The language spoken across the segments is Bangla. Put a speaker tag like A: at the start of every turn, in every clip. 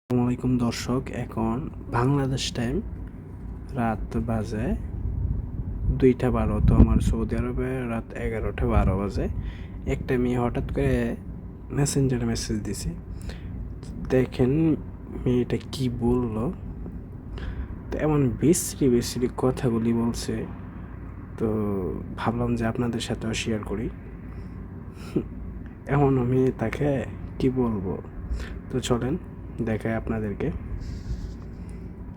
A: আসসালামু আলাইকুম দর্শক, এখন বাংলাদেশ টাইম রাত বাজে 2টা 12। তো আমার সৌদি আরবে রাত 11টা 12 বাজে। একটা মেয়ে হঠাৎ করে মেসেঞ্জারে মেসেজ দিছে। দেখেন মেয়েটা কি বললো। তো এমন বিশ্রী বিশ্রী কথাগুলি বলছে, তো ভাবলাম যে আপনাদের সাথেও শেয়ার করি। এমন আমি তাকে কি বলবো, তো চলেন দেখাই আপনাদেরকে।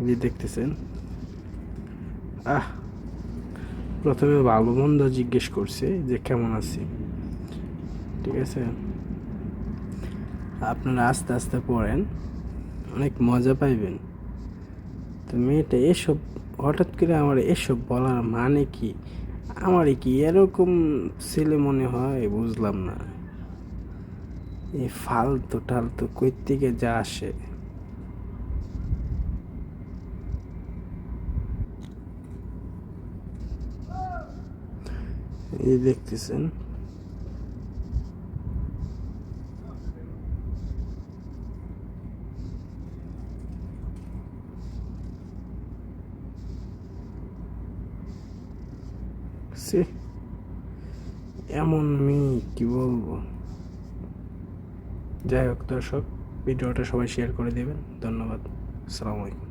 A: যে দেখতেছেন, প্রথমে ভালো মন্দ জিজ্ঞেস করছে যে কেমন আছি, ঠিক আছে। আপনারা আস্তে আস্তে পড়েন, অনেক মজা পাইবেন। তো মেয়েটা এসব হঠাৎ করে আমার এসব বলার মানে কি? আমার কি এরকম ছেলে মনে হয়? বুঝলাম না। এই ফালতু টালতু কই থেকে যা আসে। এই দেখতেছেন, সে এমন মেয়ে কি বলবো। যাই হোক দর্শক, ভিডিওটা সবাই শেয়ার করে দেবেন। ধন্যবাদ। আসসালামু আলাইকুম।